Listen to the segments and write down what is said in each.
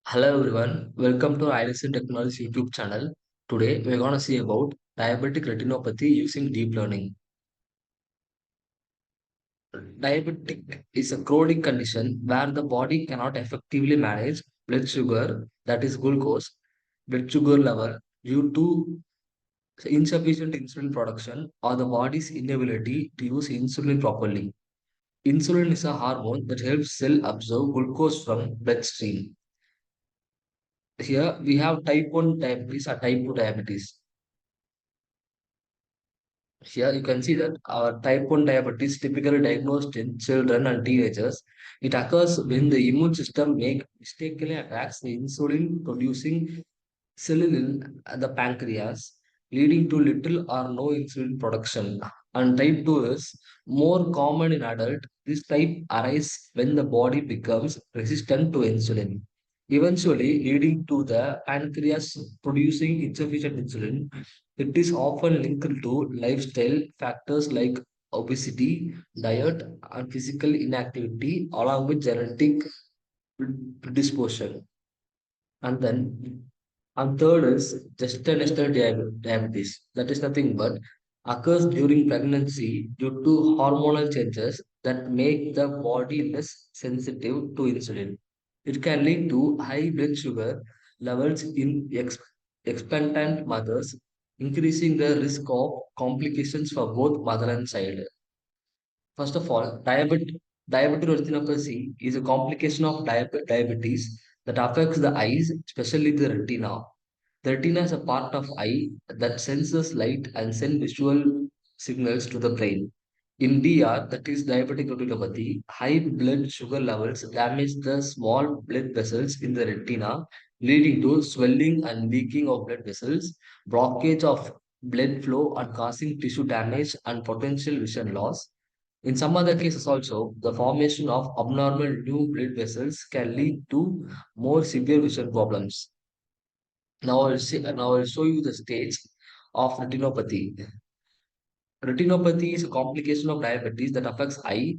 Hello everyone, welcome to Aislyn Technologies YouTube channel. Today we're gonna see about diabetic retinopathy using deep learning. Diabetic is a chronic condition where the body cannot effectively manage blood sugar, that is glucose, blood sugar level due to insufficient insulin production or the body's inability to use insulin properly. Insulin is a hormone that helps cell absorb glucose from bloodstream. Here we have type 1 diabetes or type 2 diabetes. Here you can see that our type 1 diabetes typically diagnosed in children and teenagers. It occurs when the immune system mistakenly attacks the insulin producing cell in the pancreas, leading to little or no insulin production. And type 2 is more common in adult. This type arises when the body becomes resistant to insulin, eventually leading to the pancreas producing insufficient insulin. It is often linked to lifestyle factors like obesity, diet, and physical inactivity, along with genetic predisposition. And then, and third is gestational diabetes. That is nothing but occurs during pregnancy due to hormonal changes that make the body less sensitive to insulin. It can lead to high blood sugar levels in expectant mothers, increasing the risk of complications for both mother and child. First of all, diabetic retinopathy is a complication of diabetes that affects the eyes, especially the retina. The retina is a part of eye that senses light and sends visual signals to the brain. In DR, that is diabetic retinopathy, high blood sugar levels damage the small blood vessels in the retina, leading to swelling and leaking of blood vessels, blockage of blood flow, and causing tissue damage and potential vision loss. In some other cases also, the formation of abnormal new blood vessels can lead to more severe vision problems. Now I'll show you the stage of retinopathy. Retinopathy is a complication of diabetes that affects eye,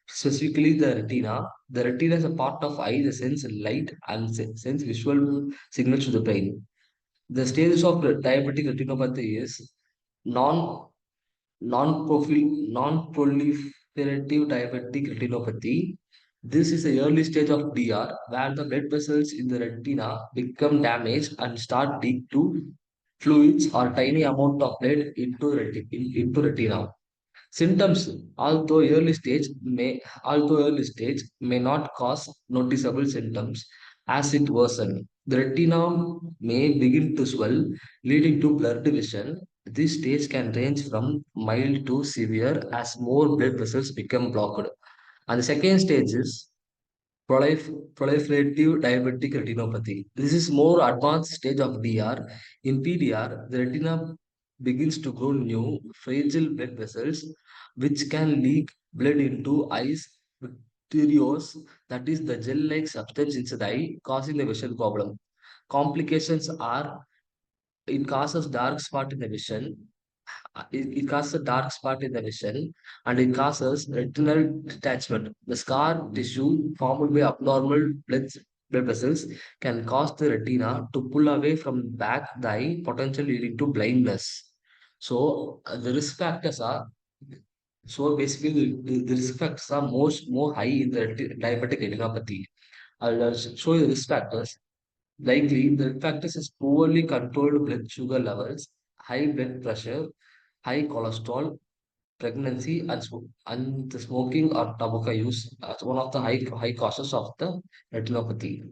specifically the retina. The retina is a part of eye that sends light and sends visual signals to the brain. The stages of diabetic retinopathy is non non-proliferative diabetic retinopathy. This is the early stage of DR where the blood vessels in the retina become damaged and start leak to fluids or tiny amount of blood into retina. Symptoms, although early stage may not cause noticeable symptoms as it worsen. The retina may begin to swell, leading to blurred vision. This stage can range from mild to severe as more blood vessels become blocked. And the second stage is proliferative diabetic retinopathy. This is more advanced stage of DR. In PDR, the retina begins to grow new, fragile blood vessels, which can leak blood into eyes bacterios, that is the gel-like substance inside the eye, causing the vision problem. Complications are it causes dark spot in the vision, it causes a dark spot in the vision and it causes retinal detachment. The scar tissue formed by abnormal blood vessels can cause the retina to pull away from back the eye, potentially leading to blindness. The risk factors are the risk factors are more high in the diabetic retinopathy. I'll show you the risk factors. Likely, the factors is poorly controlled blood sugar levels, high blood pressure, high cholesterol, pregnancy, and the smoking or tobacco use as one of the high causes of the retinopathy.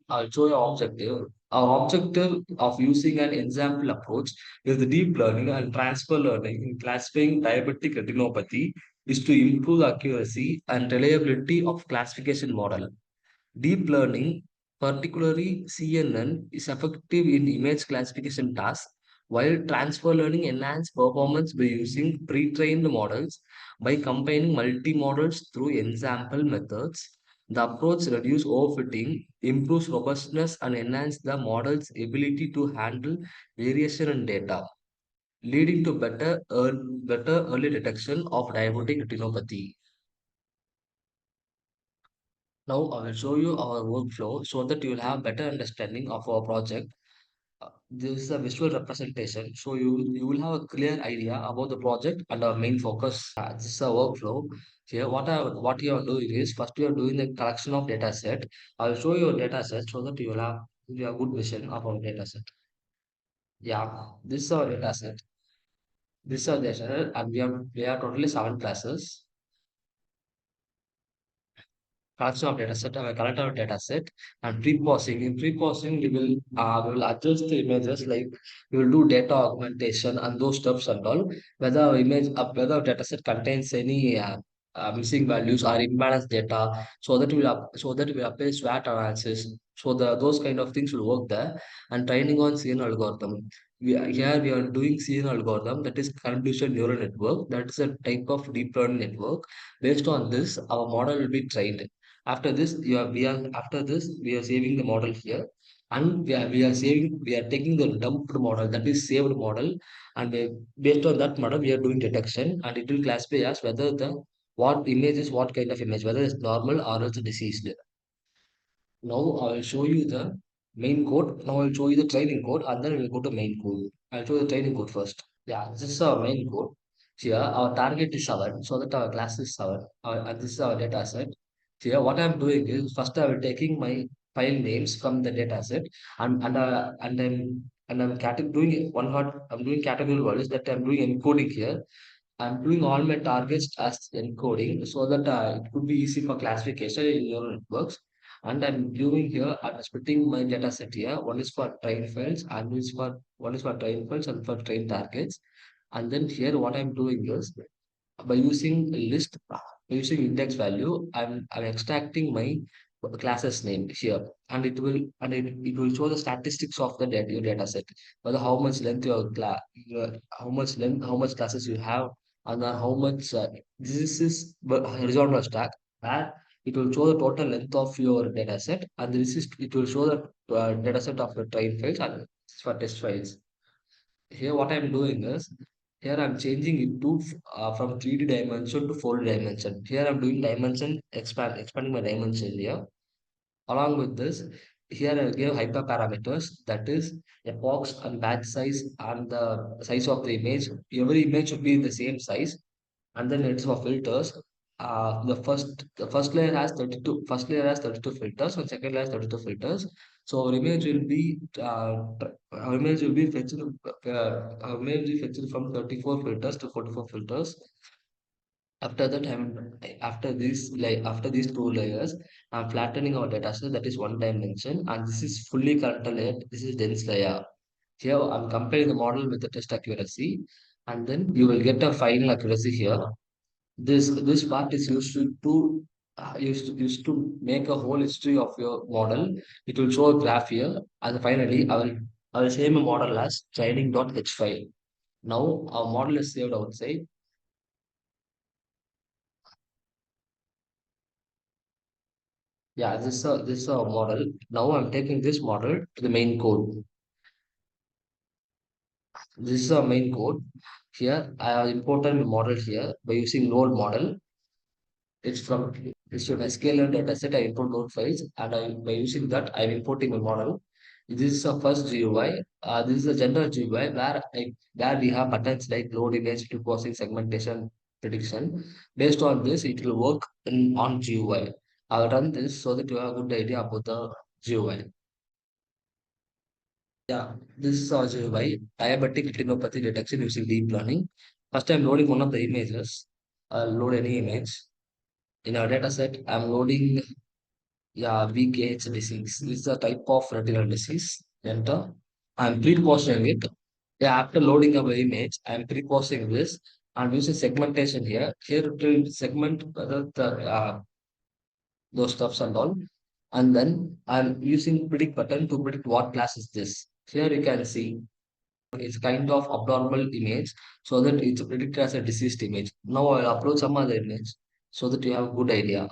I'll show your objective. Our objective of using an ensemble approach is the deep learning and transfer learning in classifying diabetic retinopathy is to improve the accuracy and reliability of classification model. Deep learning, particularly CNN, is effective in image classification tasks, while transfer learning enhances performance by using pre-trained models by combining multi-models through ensample methods. The approach reduces overfitting, improves robustness, and enhances the model's ability to handle variation in data, leading to better early detection of diabetic retinopathy. Now I will show you our workflow so that you will have better understanding of our project. This is a visual representation, so you will have a clear idea about the project and our main focus. This is a workflow. Here, what you are doing is first you are doing the collection of data set. I will show you a data set so that you have good vision of our data set. Yeah, this is our data set. This is our data set, and we have totally 7 classes. Collection of data set, I collect our data set and pre-processing. In pre-processing, we will adjust the images like we will do data augmentation and those stuffs and all. Whether our data set contains any missing values or imbalanced data, so that we apply SWOT analysis. So those kind of things will work there. And training on CNN algorithm. We are doing CNN algorithm, that is convolutional neural network. That is a type of deep learning network. Based on this, our model will be trained. After this, we are saving the model here, and we are taking the dumped model, that is saved model, and based on that model we are doing detection, and it will classify as whether the what image is what kind of image, whether it's normal or it's diseased. Now I will show you the main code. Now I will show you the training code, and then we will go to main code. I'll show you the training code first. Yeah, this is our main code. Here, our target is 7, so that our class is 7. And this is our data set. Here, what I'm doing is first I will taking my file names from the data set, and I'm doing one hot. I'm doing category values, that I'm doing encoding here. I'm doing all my targets as encoding so that it could be easy for classification in neural networks. And I'm splitting my data set here. One is for train files, and one is for train files and for train targets. And then here, what I'm doing is by using a list, by using index value, I'm extracting my classes name here, and it will show the statistics of the data set, whether how much length how much classes you have, and then how much this is horizontal stack, where it will show the total length of your data set, and it will show the data set of your train files and for test files. Here what I'm doing is, here I'm changing it to from 3D dimension to 4D dimension. Here I'm doing dimension expanding my dimension here. Along with this, here I give hyperparameters, that is epochs and batch size and the size of the image. Every image should be the same size. And then it's for filters. The first layer has 32 filters, and second layer has 32 filters. So our image will be fetched from 34 filters to 44 filters. After that, after these 2 layers, I'm flattening our data set, that is one dimension, and this is fully corrected layer. This is dense layer. Here I'm comparing the model with the test accuracy, and then you will get a final accuracy here. This part is used to make a whole history of your model. It will show a graph here, and finally I will save my model as training.h file. Now our model is saved outside. Yeah, this is a model. Now I'm taking this model to the main code. This is our main code. Here I have imported the model here by using load model. It's from SQL and dataset. I import load files, and by using that I'm importing a model. This is the first GUI. This is the general GUI where we have buttons like load image, processing, segmentation, prediction. Based on this, it will work on GUI. I'll run this so that you have a good idea about the GUI. Yeah, this is also by diabetic retinopathy detection using deep learning. First, I'm loading one of the images. I'll load any image. In our data set, I'm loading, yeah, VKH disease. This is a type of retinal disease. Enter. I'm pre-processing it. Yeah, after loading our image, I'm pre-processing this. I'm using segmentation here. Here it will segment those stuffs and all. And then I'm using predict button to predict what class is this. Here you can see it's kind of abnormal image, so that it's predicted as a diseased image. Now I'll upload some other image so that you have a good idea.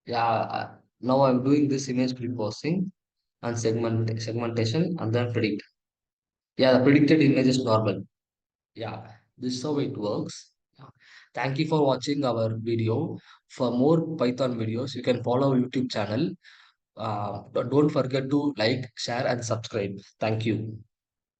Yeah, now I'm doing this image pre-processing and segmentation and then predict. Yeah, the predicted image is normal. Yeah, this is how it works. Yeah. Thank you for watching our video. For more Python videos, you can follow our YouTube channel. Don't forget to like, share, and subscribe. Thank you.